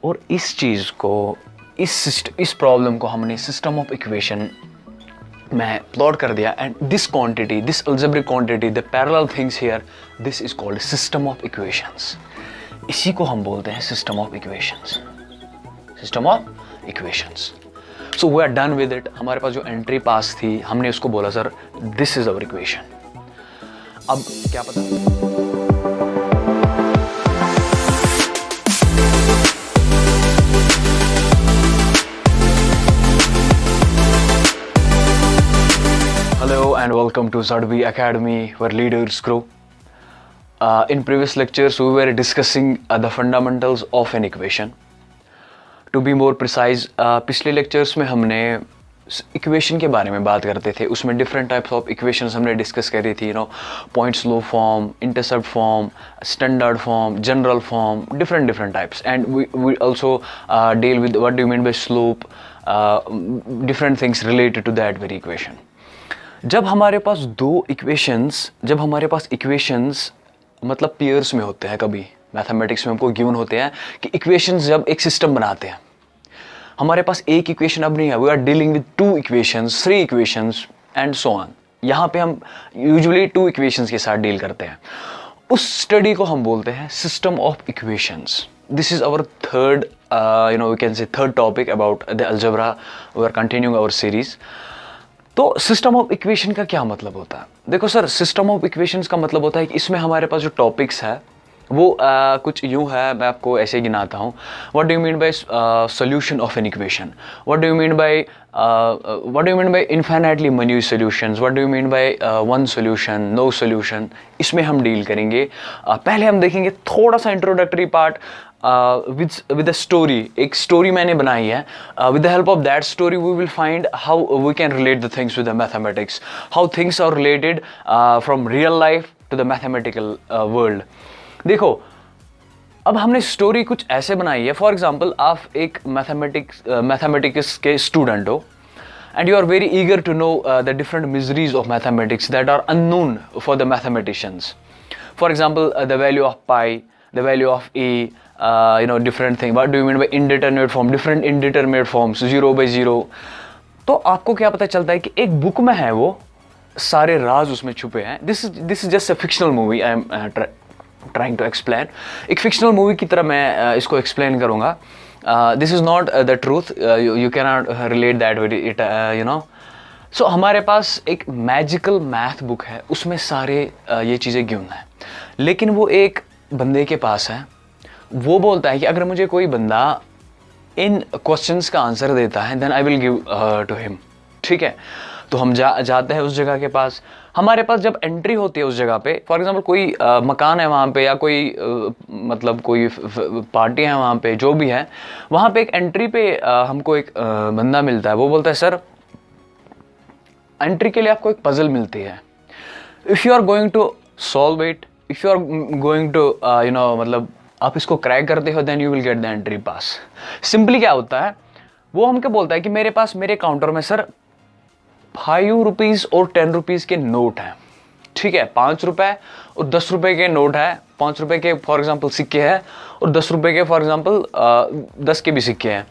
और इस चीज़ को इस प्रॉब्लम को हमने सिस्टम ऑफ इक्वेशन में प्लॉट कर दिया and this quantity, this algebraic quantity, the parallel things here, this is called system of equations. इसी को हम बोलते हैं system of equations, system of equations. So we are done with it. हमारे पास जो एंट्री पास थी हमने उसको बोला sir this is our equation. अब क्या पता Hello and welcome to Zadvi Academy, where leaders grow. In previous lectures, we were discussing the fundamentals of an equation. To be more precise, पिछले lectures में हमने इक्वेशन के बारे में बात करते थे। उसमें डिफरेंट टाइप्स ऑफ इक्वेशंस हमने डिस्कस करी थी, पॉइंट्स लो form, intercept form, standard form, general form, different types. And we also deal with what do you mean by slope, different things related to that very equation. जब हमारे पास equations मतलब pairs में होते हैं, कभी मैथमेटिक्स में हमको गिवन होते हैं कि इक्वेशंस जब एक सिस्टम बनाते हैं, हमारे पास एक इक्वेशन अब नहीं है, we are dealing with 2 equations, 3 equations and so on. यहाँ पे हम यूजुअली 2 इक्वेशंस के साथ डील करते हैं। उस स्टडी को हम बोलते हैं system of equations. This is our third we can say third topic about the algebra. We are continuing our series. तो सिस्टम ऑफ इक्वेशन का क्या मतलब होता है? देखो सर, सिस्टम ऑफ इक्वेशंस का मतलब होता है कि इसमें हमारे पास जो टॉपिक्स है वो कुछ यूँ है, मैं आपको ऐसे गिनाता हूँ। What do you mean by solution of an equation, what do you mean by infinitely many solutions, what do you mean by one solution, no solution, इसमें हम डील करेंगे। पहले हम देखेंगे थोड़ा सा introductory part with a story। एक story मैंने बनाई है। with the help of that story we will find how we can relate the things with the mathematics, how things are related from real life to the mathematical world। देखो, अब हमने story कुछ ऐसे बनाई है, फॉर एग्जाम्पल आप एक mathematics के स्टूडेंट हो and you are very eager to know the different miseries of mathematics that are unknown for the mathematicians. For example, the value of pi, the value of a, different thing. What do you mean by indeterminate form, different indeterminate forms, 0 by 0। तो आपको क्या पता चलता है कि एक book में है, वो सारे राज उसमें छुपे हैं। This is just a fictional movie I am trying to explain. एक फिक्शनल मूवी की तरह मैं इसको एक्सप्लेन करूँगा। This is not the truth, you can not relate that with it, so हमारे पास एक मैजिकल मैथ बुक है, उसमें सारे ये चीज़ें गिवन हैं। लेकिन वो एक बंदे के पास है, वो बोलता है कि अगर मुझे कोई बंदा इन क्वेश्चंस का आंसर देता है then I will give to him. ठीक है, तो हम जाते हैं उस जगह के पास। हमारे पास जब एंट्री होती है उस जगह पे, फॉर एग्जांपल कोई मकान है वहाँ पे, या कोई मतलब कोई पार्टी है वहाँ पे, जो भी है, वहाँ पे एक एंट्री पे हमको एक बंदा मिलता है। वो बोलता है सर एंट्री के लिए आपको एक पजल मिलती है, if you are going to solve it, if you are going to मतलब आप इसको क्रैक करते हो then you will get the entry pass. Simply क्या होता है, वो हमको बोलता है कि मेरे पास मेरे काउंटर में सर 5 रुपीज़ और 10 रुपीज़ के नोट हैं। ठीक है, 5 रुपये और 10 रुपये के नोट है, 5 रुपये के फॉर एग्जांपल सिक्के हैं और 10 रुपये के फॉर एग्जांपल 10 के भी सिक्के हैं।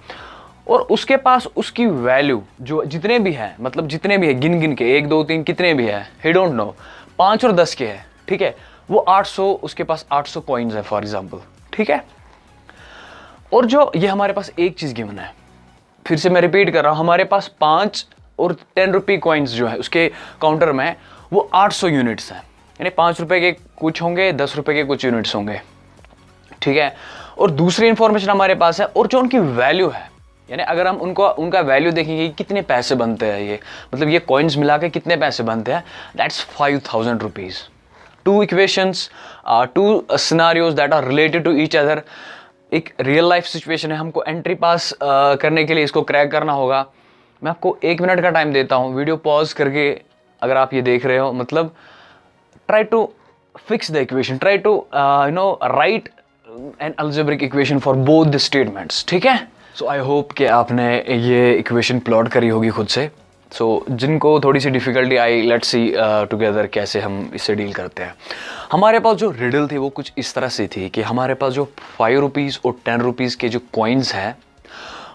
और उसके पास उसकी वैल्यू जो जितने भी हैं, मतलब जितने भी है गिन के 1 2 3 कितने भी है, ही डोंट नो, 5 और 10 के हैं। ठीक है, वो 800, उसके पास 800 कॉइन्स है फॉर एग्जांपल। ठीक है, और जो ये हमारे पास एक चीज़ गिवन है, फिर से मैं रिपीट कर रहा हूँ, हमारे पास 5 और 10 रुपये कॉइन्स जो है उसके काउंटर में वो 800 यूनिट्स हैं, यानी 5 रुपये के कुछ होंगे, 10 रुपये के कुछ यूनिट्स होंगे। ठीक है, और दूसरी इंफॉर्मेशन हमारे पास है, और जो उनकी वैल्यू है, यानी अगर हम उनका वैल्यू देखेंगे कितने पैसे बनते हैं, ये मतलब ये कॉइन्स मिला के कितने पैसे बनते हैं, that's 5000 rupees. 2 equations, 2 scenarios that are related to each other. एक रियल लाइफ सिचुएशन है, हमको एंट्री पास करने के लिए इसको क्रैक करना होगा। मैं आपको 1 मिनट का टाइम देता हूँ, वीडियो पॉज करके अगर आप ये देख रहे हो, मतलब try to fix the equation, try to write an algebraic equation for both the statements. ठीक है, सो आई होप कि आपने ये इक्वेशन प्लॉट करी होगी खुद से। सो जिनको थोड़ी सी डिफ़िकल्टी आई, लेट्स सी टुगेदर कैसे हम इससे डील करते हैं। हमारे पास जो रिडल थी वो कुछ इस तरह से थी कि हमारे पास जो 5 रुपीज़ और 10 रुपीज़ के जो कॉइन्स हैं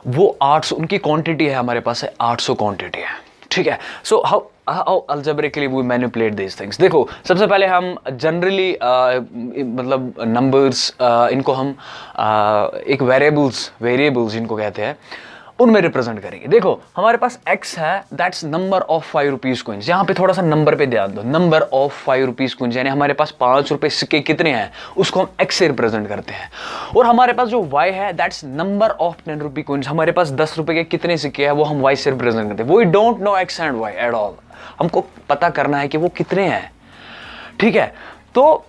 वो 800 उनकी क्वांटिटी है, हमारे पास है 800 क्वांटिटी है, ठीक है। So how algebraically we manipulate this things. देखो सबसे पहले हम जनरली मतलब नंबर्स इनको हम एक वेरिएबल्स इनको कहते हैं, उनमें रिप्रेजेंट करेंगे। देखो हमारे पास x है, that's number of 5 rupees coins. यहाँ पे थोड़ा सा नंबर पे ध्यान दो, नंबर ऑफ 5 रुपीज़ कॉइन्स, यानी हमारे पास 5 रुपए सिक्के कितने हैं उसको हम x से रिप्रेजेंट करते हैं। और हमारे पास जो y है, that's number of 10 rupee coins. हमारे पास 10 रुपए के कितने सिक्के हैं वो हम y से रिप्रेजेंट करते हैं। We don't know x and y at all, हमको पता करना है कि वो कितने हैं, ठीक है। तो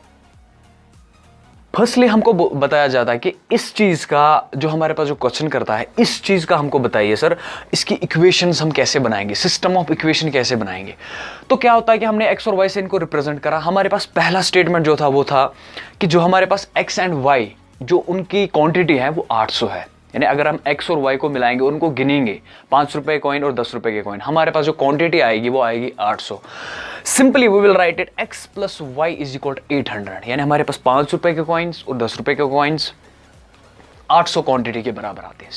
फर्स्टली हमको बताया जाता है कि इस चीज़ का जो हमारे पास जो क्वेश्चन करता है, इस चीज़ का हमको बताइए सर, इसकी इक्वेशंस हम कैसे बनाएंगे, सिस्टम ऑफ इक्वेशन कैसे बनाएंगे। तो क्या होता है कि हमने x और y से इनको रिप्रेजेंट करा। हमारे पास पहला स्टेटमेंट जो था वो था कि जो हमारे पास x एंड y जो उनकी क्वांटिटी है वो 800 है, यानी अगर हम x और y को मिलाएंगे, उनको गिनेंगे, 5 रुपए कॉइन और 10 रुपए के कॉइन, हमारे पास जो क्वांटिटी आएगी वो आएगी 800। Simply we will write it x plus y is equal to 800, यानी हमारे पास 5 रुपए के कॉइन्स और 10 रुपए के कॉइन्स 800 क्वांटिटी के बराबर आते हैं।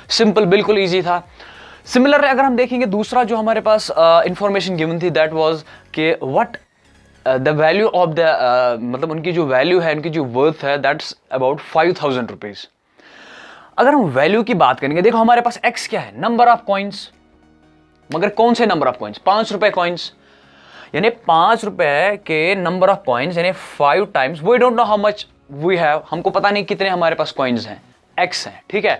सिंपल बिल्कुल ईजी था। सिमिलर अगर हम देखेंगे दूसरा जो हमारे पास इंफॉर्मेशन गिवन थी, दैट वाज कि what the value of the मतलब उनकी जो वैल्यू है, उनकी जो वर्थ है, दैट्स अबाउट 5000 रुपीज़। अगर हम वैल्यू की बात करेंगे, देखो हमारे पास x क्या है, नंबर ऑफ कॉइन्स, मगर कौन से नंबर ऑफ कॉइन्स, 5 रुपए कॉइन्स, यानी 5 रुपए के नंबर ऑफ कॉइन्स, यानी 5 times, we don't know how much we have, हमको पता नहीं कितने हमारे पास कॉइन्स हैं, x है, ठीक है।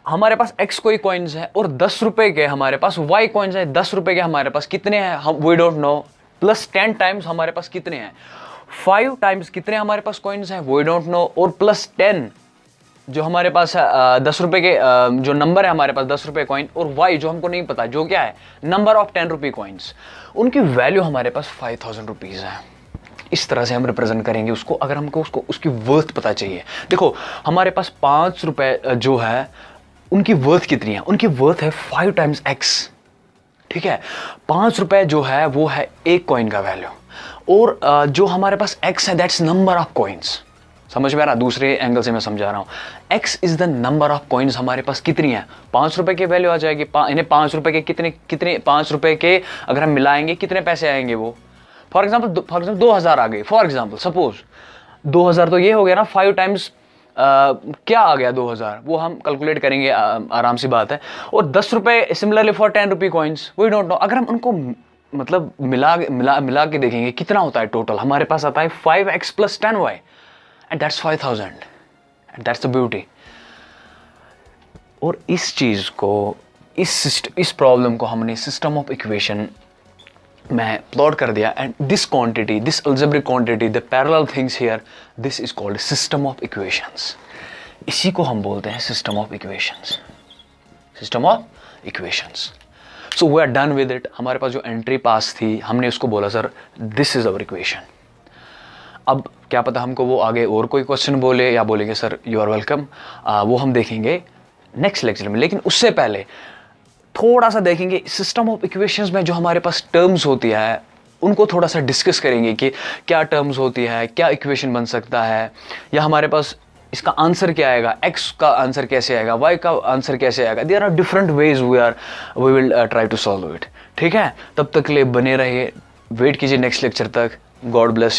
हमारे पास x कोई कॉइन्स है और 10 रुपए के हमारे पास y कॉइन्स है, 10 रुपए के हमारे पास कितने हैं हम we don't know, plus 10 times हमारे पास कितने हैं, 5 टाइम्स कितने हमारे पास कॉइन्स हैं वी डोंट नो, और प्लस 10 जो हमारे पास 10 रुपए के जो नंबर है हमारे पास 10 रुपए कॉइन, और y जो हमको नहीं पता जो क्या है, नंबर ऑफ 10 रुपी कॉइन्स, उनकी वैल्यू हमारे पास 5000 रुपीज़ है। इस तरह से हम रिप्रेजेंट करेंगे उसको, अगर हमको उसको उसकी वर्थ पता चाहिए। देखो हमारे पास 5 रुपए जो है उनकी वर्थ कितनी है, उनकी वर्थ है 5 टाइम्स x, ठीक है। 5 रुपए जो है वो है एक कॉइन का वैल्यू, और जो हमारे पास x है दैट्स नंबर ऑफ कॉइन्स। समझ में आ रहा, दूसरे एंगल से मैं समझा रहा हूँ। x is the number of coins, हमारे पास कितनी है, 5 रुपए की वैल्यू आ जाएगी, इन्हें 5 रुपए के कितने 5 रुपए के अगर हम मिलाएंगे कितने पैसे आएंगे वो, फॉर एग्जाम्पल 2000 आ गए, फॉर एग्जाम्पल सपोज 2000, तो ये हो गया ना 5 टाइम्स क्या आ गया 2000, वो हम कैलकुलेट करेंगे, आराम सी बात है। और 10 रुपए similarly for 10 rupee coins, we don't know, अगर हम उनको मतलब मिला के देखेंगे कितना होता है टोटल, हमारे पास आता है 5x plus 10y, and that's 5000, and that's the beauty। और इस चीज़ को, इस प्रॉब्लम को हमने सिस्टम ऑफ इक्वेशन में प्लॉट कर दिया, and this quantity, this algebraic quantity, the parallel things here, this is called system of equations. इसी को हम बोलते हैं system of equations, system of equations. So we are done with it. हमारे पास जो एंट्री पास थी, हमने उसको बोला sir this is our equation. अब क्या पता हमको वो आगे और कोई क्वेश्चन बोले या बोलेंगे सर यू आर वेलकम, वो हम देखेंगे नेक्स्ट लेक्चर में। लेकिन उससे पहले थोड़ा सा देखेंगे सिस्टम ऑफ इक्वेशंस में जो हमारे पास टर्म्स होती है उनको थोड़ा सा डिस्कस करेंगे कि क्या टर्म्स होती है, क्या इक्वेशन बन सकता है, या हमारे पास इसका आंसर क्या आएगा, x का आंसर कैसे आएगा, y का आंसर कैसे आएगा। There are different ways we will try to solve it, ठीक है। तब तक के लिए बने रहिए, वेट कीजिए नेक्स्ट लेक्चर तक। God bless.